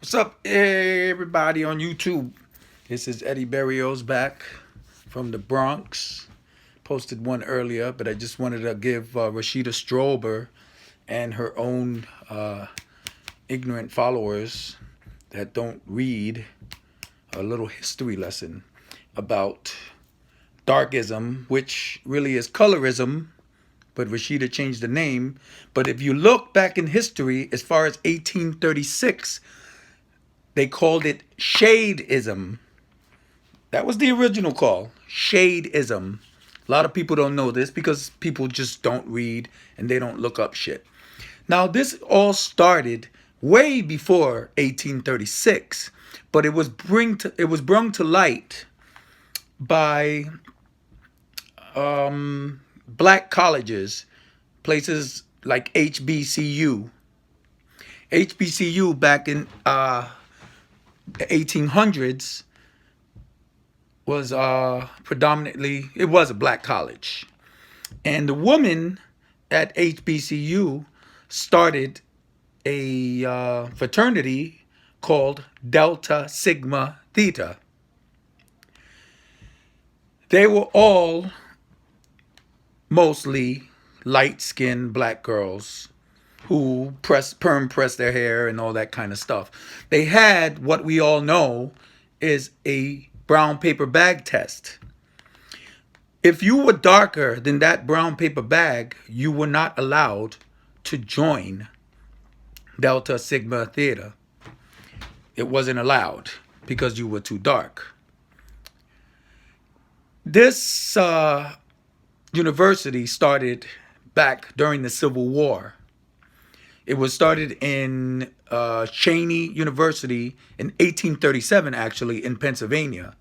What's up, everybody on YouTube? This is Eddie Berrios back from the Bronx. Posted one earlier, but I just wanted to give Rashida Strober and her own ignorant followers that don't read a little history lesson about darkism, which really is colorism, but Rashida changed the name. But if you look back in history, as far as 1836, they called it shadeism. That was the original call, shadeism. A lot of people don't know this because people just don't read and they don't look up shit. Now, this all started way before 1836, but it was brought to light by black colleges, places like HBCU. HBCU back in the 1800s was predominantly, it was a black college. And the woman at HBCU started a fraternity called Delta Sigma Theta. They were all mostly light-skinned black girls who perm press their hair and all that kind of stuff. They had what we all know is a brown paper bag test. If you were darker than that brown paper bag, you were not allowed to join Delta Sigma Theta. It wasn't allowed because you were too dark. This university started back during the Civil War. It was started in Cheney University in 1837, actually, in Pennsylvania.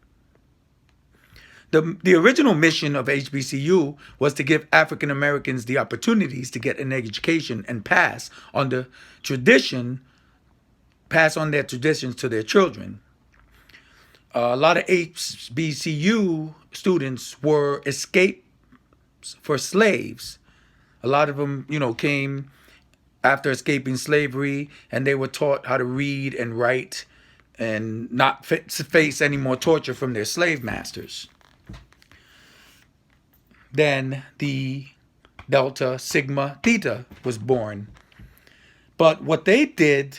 The original mission of HBCU was to give African Americans the opportunities to get an education and pass on their traditions to their children. A lot of HBCU students were escaped for slaves. A lot of them, came after escaping slavery, and they were taught how to read and write and not face any more torture from their slave masters. Then the Delta Sigma Theta was born. But what they did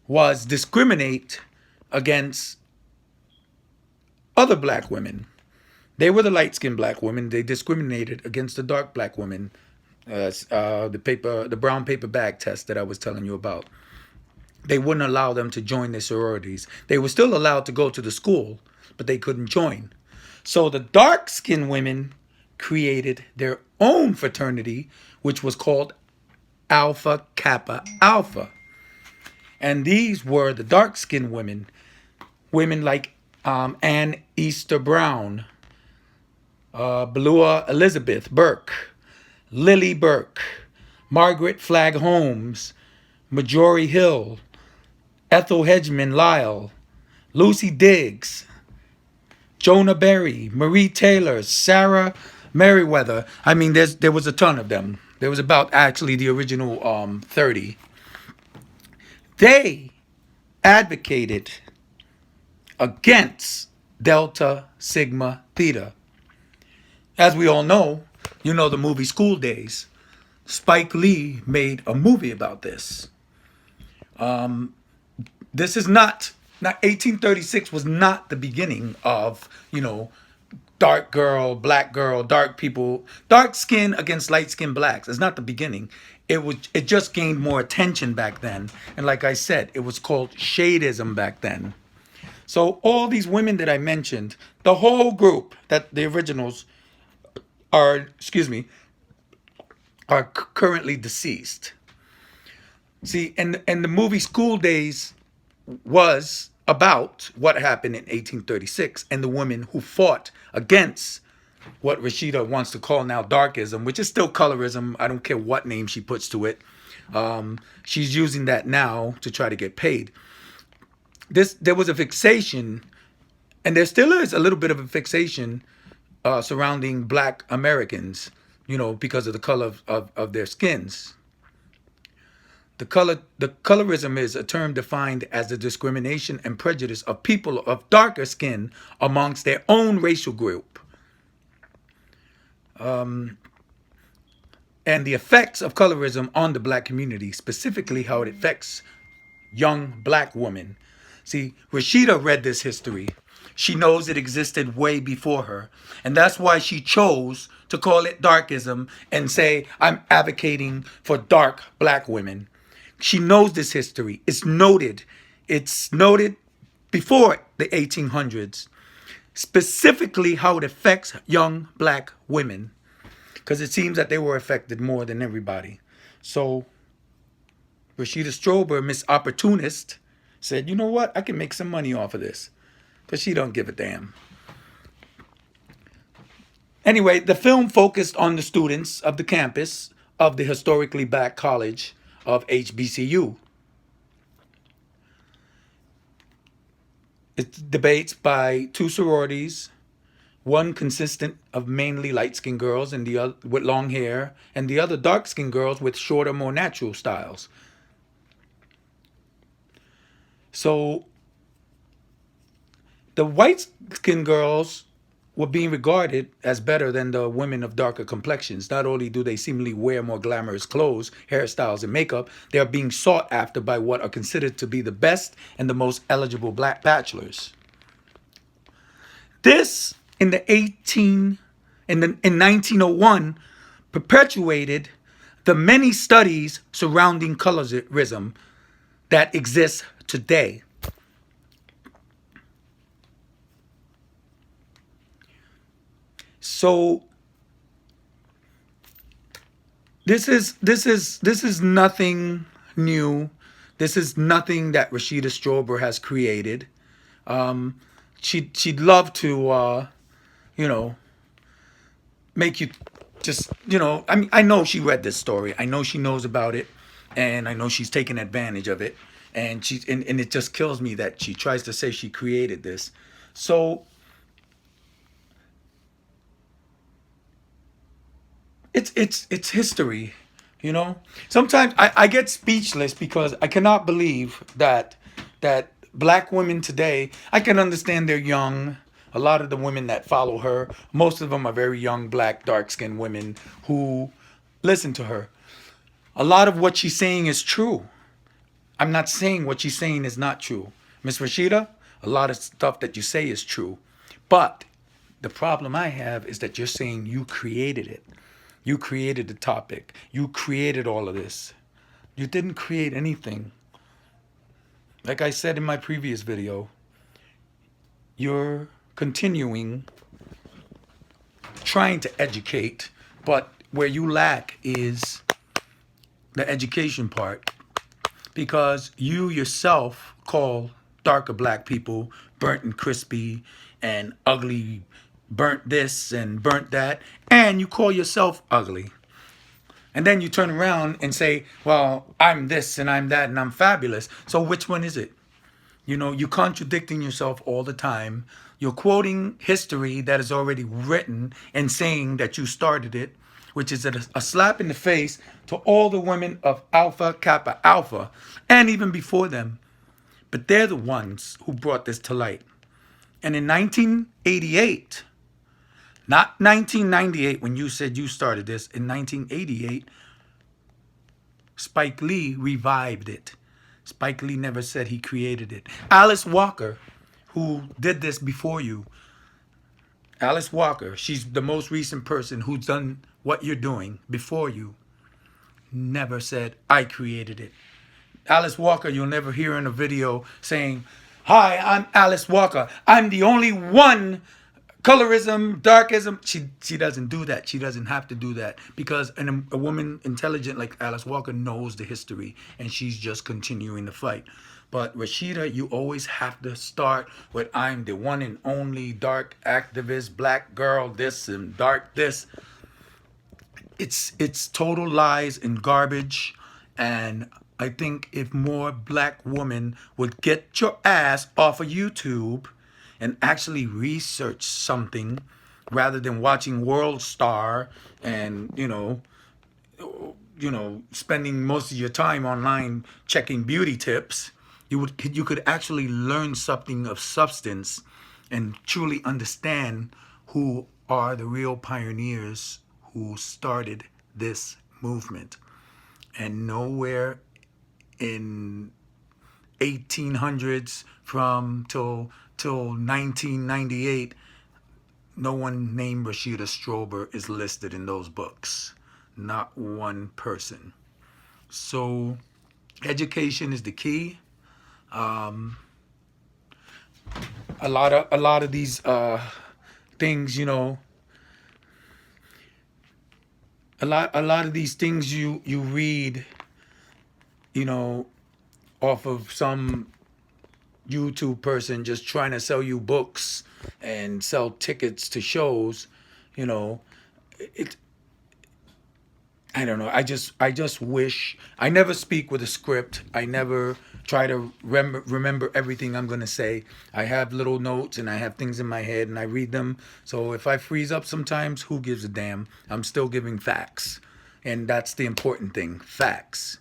was discriminate against other black women. They were the light-skinned black women. They discriminated against the dark black women. The brown paper bag test that I was telling you about. They wouldn't allow them to join their sororities. They were still allowed to go to the school, but they couldn't join. So the dark-skinned women created their own fraternity, which was called Alpha Kappa Alpha. And these were the dark-skinned women. Women like Anne Easter Brown, Belua Elizabeth Burke, Lily Burke, Margaret Flagg Holmes, Marjorie Hill, Ethel Hedgeman Lyle, Lucy Diggs, Jonah Berry, Marie Taylor, Sarah Meriwether. I mean, there was a ton of them. There was about actually the original 30. They advocated against Delta Sigma Theta. As we all know, you know the movie School Days. Spike Lee made a movie about this. This is not 1836 was not the beginning of, dark girl, dark people, dark skin against light skinned blacks. It's not the beginning. It just gained more attention back then. And like I said, it was called shadeism back then. So all these women that I mentioned, the whole group, that the originals are currently deceased. See, and the movie School Days was about what happened in 1836 and the women who fought against what Rashida wants to call now darkism, which is still colorism. I don't care what name she puts to it. She's using that now to try to get paid. There was a fixation, and there still is a little bit of a fixation surrounding black Americans, because of the color of their skins. The colorism is a term defined as the discrimination and prejudice of people of darker skin amongst their own racial group, and the effects of colorism on the black community, specifically how it affects young black women. See, Rashida read this history. She knows it existed way before her. And that's why she chose to call it darkism and say, I'm advocating for dark black women. She knows this history. It's noted. It's noted before the 1800s, specifically how it affects young black women, because it seems that they were affected more than everybody. So Rashida Strober, Miss Opportunist, said, you know what? I can make some money off of this, because she don't give a damn. Anyway, the film focused on the students of the campus of the historically black college of HBCU. It's debates by two sororities, one consistent of mainly light-skinned girls and the other with long hair, and the other dark-skinned girls with shorter, more natural styles. So the white-skinned girls were being regarded as better than the women of darker complexions. Not only do they seemingly wear more glamorous clothes, hairstyles, and makeup, they are being sought after by what are considered to be the best and the most eligible black bachelors. This in 1901 perpetuated the many studies surrounding colorism that exist today. So this is nothing new. This is nothing that Rashida Strober has created. She'd love to make you just I mean, I know she read this story. I know she knows about it, and I know she's taken advantage of it. And and it just kills me that she tries to say she created this. So it's history, Sometimes I get speechless because I cannot believe that black women today. I can understand they're young. A lot of the women that follow her, most of them are very young, black, dark-skinned women who listen to her. A lot of what she's saying is true. I'm not saying what she's saying is not true. Miss Rashida, a lot of stuff that you say is true. But the problem I have is that you're saying you created it. You created the topic. You created all of this. You didn't create anything. Like I said in my previous video, you're continuing trying to educate, but where you lack is the education part, because you yourself call darker black people burnt and crispy and ugly, burnt this and burnt that, and you call yourself ugly. And then you turn around and say, well, I'm this and I'm that and I'm fabulous. So which one is it? You're contradicting yourself all the time. You're quoting history that is already written and saying that you started it, which is a slap in the face to all the women of Alpha Kappa Alpha, and even before them. But they're the ones who brought this to light. And in 1988, not 1998 when you said you started this, in 1988, Spike Lee revived it. Spike Lee never said he created it. Alice Walker, who did this before you, Alice Walker, she's the most recent person who's done what you're doing before you, never said, I created it. Alice Walker, you'll never hear in a video saying, hi, I'm Alice Walker. I'm the only one. Colorism, darkism, she doesn't do that. She doesn't have to do that, because a woman intelligent like Alice Walker knows the history, and she's just continuing the fight. But Rashida, you always have to start with, I'm the one and only dark activist, black girl, this and dark this. It's total lies and garbage. And I think if more black women would get your ass off of YouTube and actually research something rather than watching World Star and spending most of your time online checking beauty tips. You could actually learn something of substance and truly understand who are the real pioneers who started this movement. And nowhere in 1800s from till 1998, no one named Rashida Strober is listed in those books. Not one person. So education is the key. Um, a lot of these things, a lot of these things you read, you know, off of some YouTube person just trying to sell you books and sell tickets to shows, you know, it I don't know. I just wish I never speak with a script. I never try to remember everything I'm gonna say. I have little notes and I have things in my head and I read them. So if I freeze up sometimes, who gives a damn? I'm still giving facts, and that's the important thing. Facts.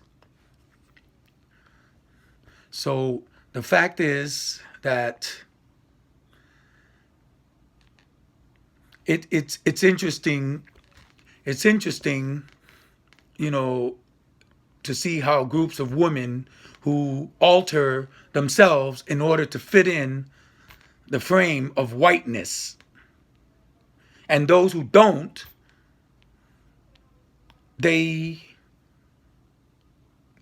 So the fact is that it's interesting. It's interesting, you know, to see how groups of women who alter themselves in order to fit in the frame of whiteness, and those who don't, they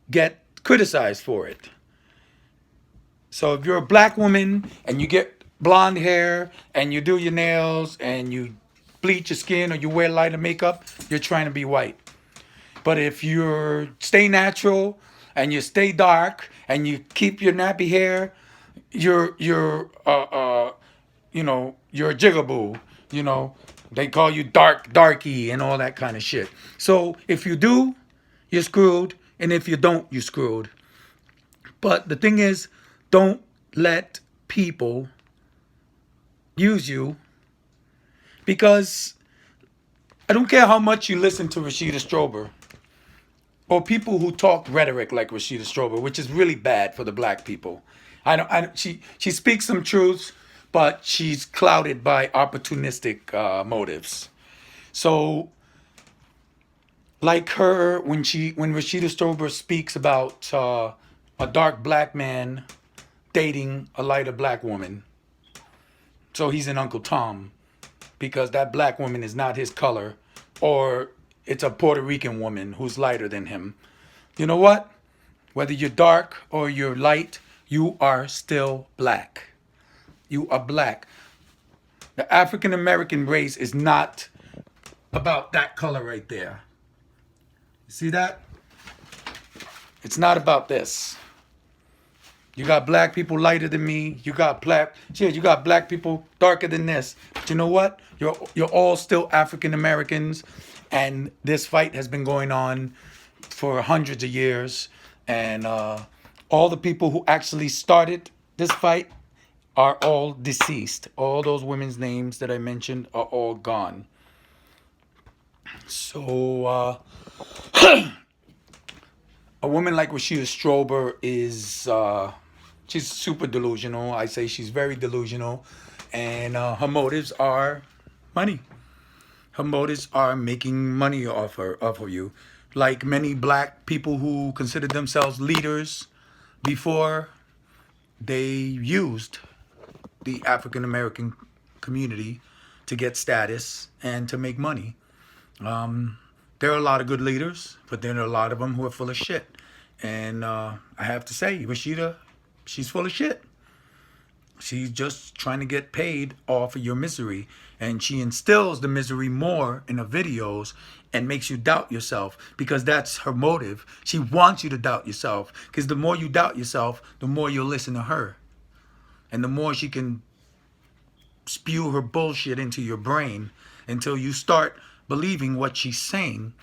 get criticized for it. So if you're a black woman and you get blonde hair and you do your nails and you bleach your skin or you wear lighter makeup, you're trying to be white. But if you stay natural and you stay dark and you keep your nappy hair, you're a jigaboo. You know, they call you darky and all that kind of shit. So if you do, you're screwed, and if you don't, you're screwed. But the thing is, don't let people use you, because I don't care how much you listen to Rashida Strober or people who talk rhetoric like Rashida Strober, which is really bad for the black people. She speaks some truths, but she's clouded by opportunistic motives. So, like her, when Rashida Strober speaks about a dark black man dating a lighter black woman, so he's an Uncle Tom because that black woman is not his color, or it's a Puerto Rican woman who's lighter than him. You know what? Whether you're dark or you're light, you are still black. You are black. The African American race is not about that color right there. See that? It's not about this. You got black people lighter than me. You got black people darker than this. But you know what? You're all still African Americans, and this fight has been going on for hundreds of years. And all the people who actually started this fight are all deceased. All those women's names that I mentioned are all gone. So a woman like Rashida Strober is she's super delusional. I say she's very delusional, and her motives are money. Her motives are making money off of you. Like many black people who considered themselves leaders before, they used the African American community to get status and to make money. There are a lot of good leaders, but there are a lot of them who are full of shit. And I have to say, Rashida, she's full of shit. She's just trying to get paid off of your misery. And she instills the misery more in her videos and makes you doubt yourself, because that's her motive. She wants you to doubt yourself, because the more you doubt yourself, the more you'll listen to her. And the more she can spew her bullshit into your brain until you start believing what she's saying.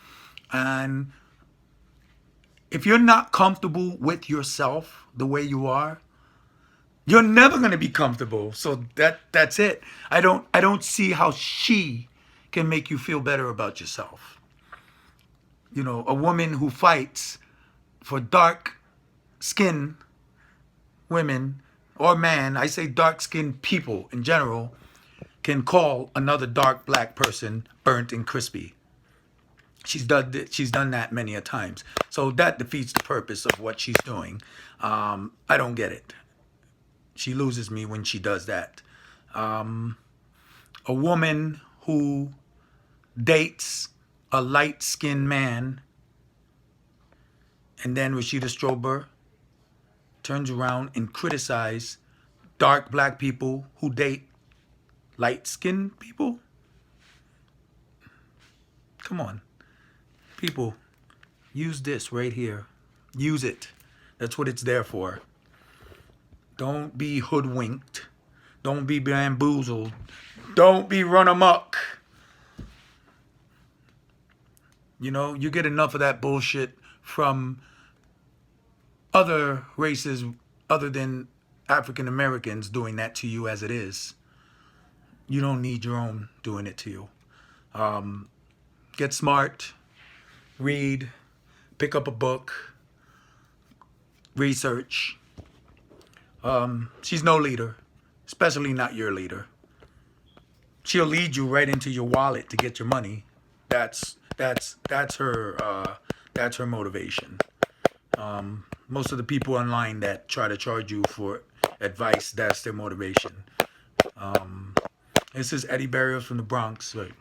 And if you're not comfortable with yourself the way you are, you're never going to be comfortable. So that's it. I don't see how she can make you feel better about yourself. You know, a woman who fights for dark skin women or man, I say dark skinned people in general, can call another dark black person burnt and crispy. She's done that many a times. So that defeats the purpose of what she's doing. I don't get it. She loses me when she does that. A woman who dates a light-skinned man, and then Rashida Strober turns around and criticizes dark black people who date light-skinned people. Come on. People, use this right here. Use it. That's what it's there for. Don't be hoodwinked. Don't be bamboozled. Don't be run amok. You know, you get enough of that bullshit from other races other than African Americans doing that to you as it is. You don't need your own doing it to you. Get smart. Read. Pick up a book. Research. She's no leader, especially not your leader. She'll lead you right into your wallet to get your money. That's her motivation. Most of the people online that try to charge you for advice, that's their motivation. This is Eddie Barrios from the Bronx. Right.